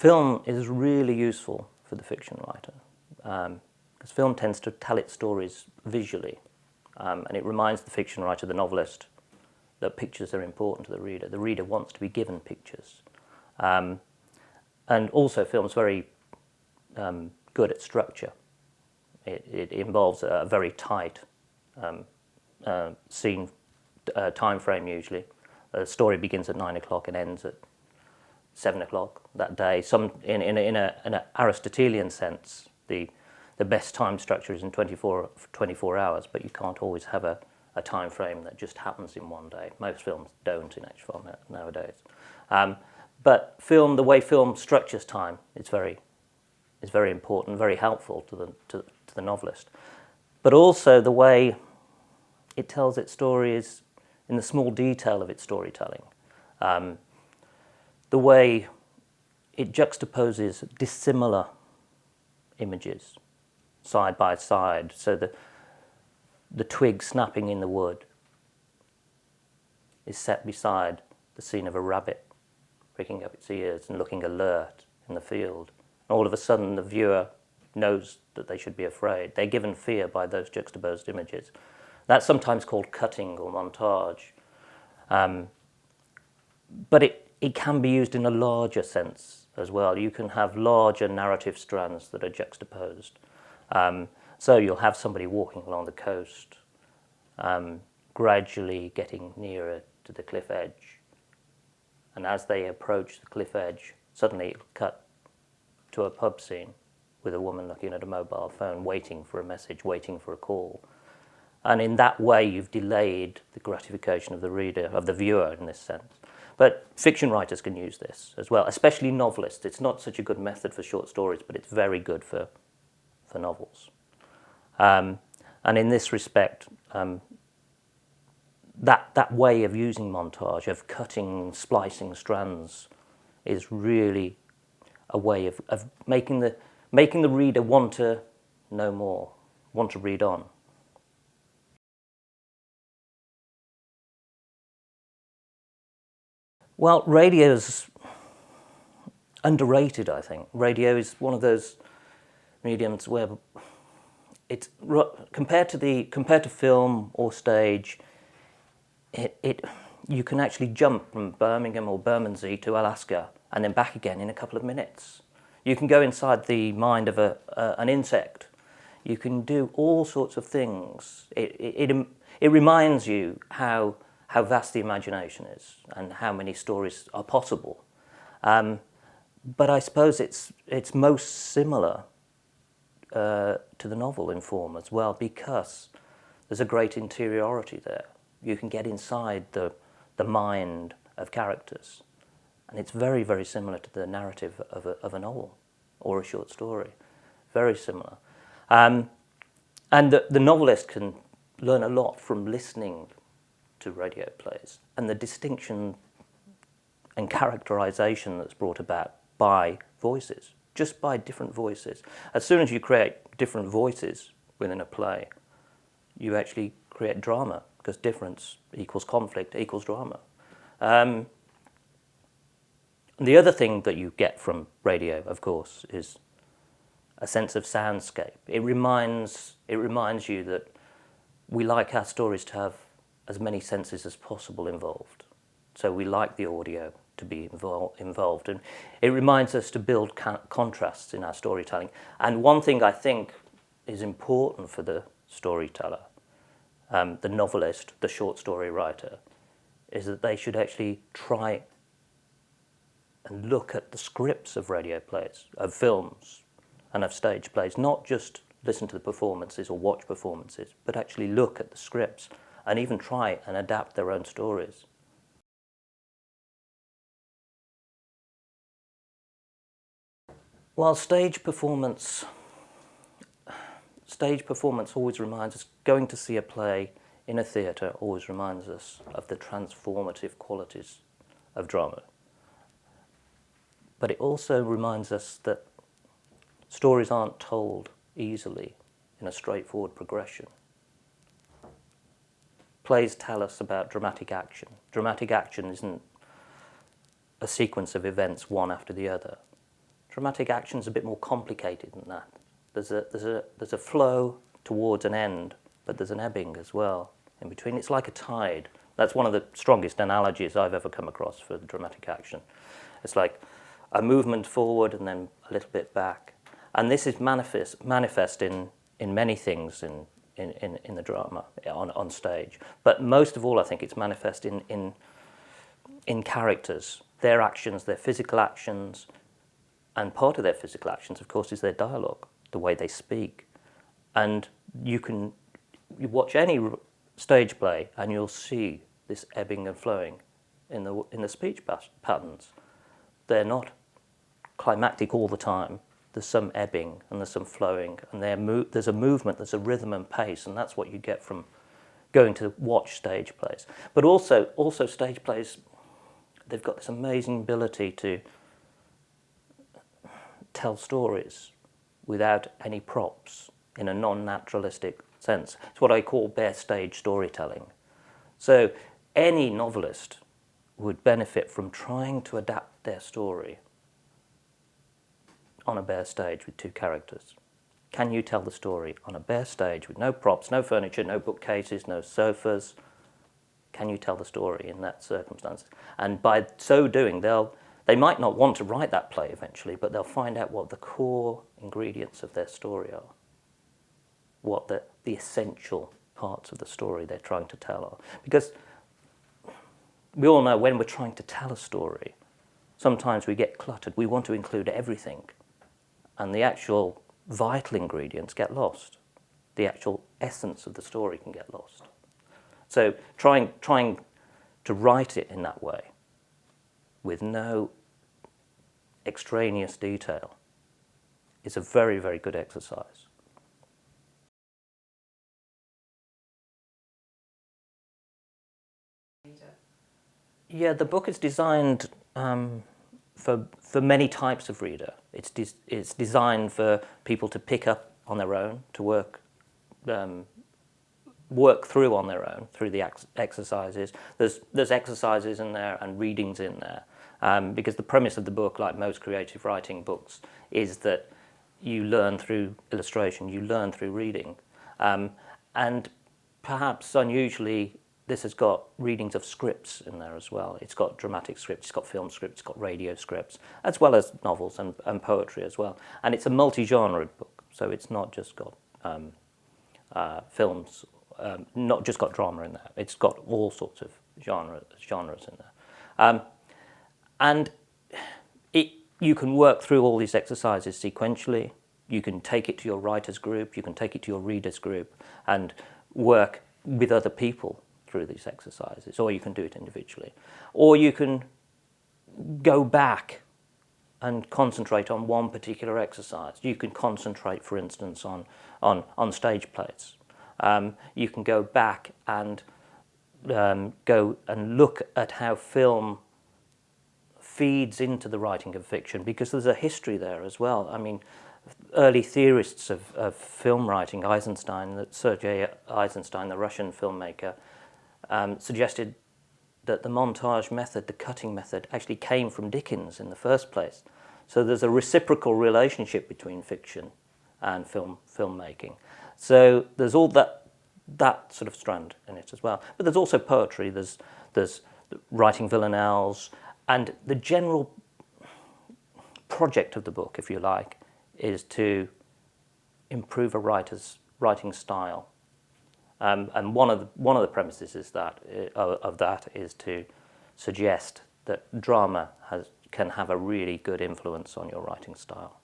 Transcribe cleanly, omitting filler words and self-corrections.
film is really useful for the fiction writer, because film tends to tell its stories visually, and it reminds the fiction writer, the novelist, that pictures are important to the reader. The reader wants to be given pictures. And also film's very good at structure. It involves a very tight scene time frame usually. The story begins at 9 o'clock and ends at 7 o'clock that day. In an Aristotelian sense, the best time structure is in 24 hours, but you can't always have a time frame that just happens in one day. Most films don't in actual format nowadays. But the way film structures time is very important, very helpful to the novelist. But also the way it tells its story is in the small detail of its storytelling. The way it juxtaposes dissimilar images side by side. So the twig snapping in the wood is set beside the scene of a rabbit pricking up its ears and looking alert in the field. And all of a sudden the viewer knows that they should be afraid. They're given fear by those juxtaposed images. That's sometimes called cutting or montage. But it can be used in a larger sense as well. You can have larger narrative strands that are juxtaposed. So you'll have somebody walking along the coast, gradually getting nearer to the cliff edge. And as they approach the cliff edge, suddenly it'll cut to a pub scene with a woman looking at a mobile phone, waiting for a message, waiting for a call. And in that way, you've delayed the gratification of the reader, of the viewer in this sense. But fiction writers can use this as well, especially novelists. It's not such a good method for short stories, but it's very good for novels. And in this respect, that way of using montage, of cutting, splicing strands, is really a way of making the reader want to know more, want to read on. Well, radio's underrated, I think. Radio is one of those mediums where it's compared to film or stage, you can actually jump from Birmingham or Bermondsey to Alaska and then back again in a couple of minutes. You can go inside the mind of an insect. You can do all sorts of things. It reminds you how vast the imagination is and how many stories are possible. But I suppose it's most similar to the novel in form as well, because there's a great interiority there. You can get inside the mind of characters, and it's very, very similar to the narrative of a novel or a short story. Very similar. And the novelist can learn a lot from listening to radio plays and the distinction and characterization that's brought about by voices, just by different voices. As soon as you create different voices within a play, you actually create drama, because difference equals conflict equals drama. The other thing that you get from radio, of course, is a sense of soundscape. It reminds you that we like our stories to have as many senses as possible involved. So we like the audio to be involved, and it reminds us to build contrasts in our storytelling. And one thing I think is important for the storyteller, the novelist, the short story writer, is that they should actually try and look at the scripts of radio plays, of films, and of stage plays, not just listen to the performances or watch performances, but actually look at the scripts and even try and adapt their own stories. Well, stage performance always reminds us, going to see a play in a theatre always reminds us of the transformative qualities of drama. But it also reminds us that stories aren't told easily in a straightforward progression. Plays tell us about dramatic action. Dramatic action isn't a sequence of events one after the other. Dramatic action is a bit more complicated than that. There's a flow towards an end, but there's an ebbing as well in between. It's like a tide. That's one of the strongest analogies I've ever come across for the dramatic action. It's like a movement forward and then a little bit back. And this is manifest in many things in the drama, on stage. But most of all, I think it's manifest in characters, their actions, their physical actions. And part of their physical actions, of course, is their dialogue, the way they speak. And you watch any stage play and you'll see this ebbing and flowing in the speech patterns. They're not climactic all the time. There's some ebbing and there's some flowing, and there's a movement, there's a rhythm and pace, and that's what you get from going to watch stage plays. But also stage plays, they've got this amazing ability to tell stories without any props in a non-naturalistic sense. It's what I call bare stage storytelling. So any novelist would benefit from trying to adapt their story on a bare stage with two characters. Can you tell the story on a bare stage with no props, no furniture, no bookcases, no sofas? Can you tell the story in that circumstance? And by so doing, they might not want to write that play eventually, but they'll find out what the core ingredients of their story are, what the essential parts of the story they're trying to tell are. Because we all know when we're trying to tell a story, sometimes we get cluttered. We want to include everything, and the actual vital ingredients get lost. The actual essence of the story can get lost. So trying to write it in that way, with no extraneous detail, is a very, very good exercise. Yeah, the book is designed for many types of reader. It's designed for people to pick up on their own, to work through on their own, through the exercises. There's exercises in there and readings in there. Because the premise of the book, like most creative writing books, is that you learn through illustration, you learn through reading. And perhaps unusually, this has got readings of scripts in there as well. It's got dramatic scripts, it's got film scripts, it's got radio scripts, as well as novels and poetry as well. And it's a multi-genre book, so it's not just got films, not just got drama in there. It's got all sorts of genres in there. And you can work through all these exercises sequentially. You can take it to your writer's group, you can take it to your reader's group and work with other people through these exercises, or you can do it individually. Or you can go back and concentrate on one particular exercise. You can concentrate, for instance, on stage plays. You can go back and go and look at how film feeds into the writing of fiction, because there's a history there as well. I mean, early theorists of film writing, Sergei Eisenstein, the Russian filmmaker, suggested that the montage method, the cutting method, actually came from Dickens in the first place. So there's a reciprocal relationship between fiction and filmmaking. So there's all that sort of strand in it as well. But there's also poetry, there's writing villanelles, and the general project of the book, if you like, is to improve a writer's writing style. And one of the premises is that is to suggest that drama can have a really good influence on your writing style.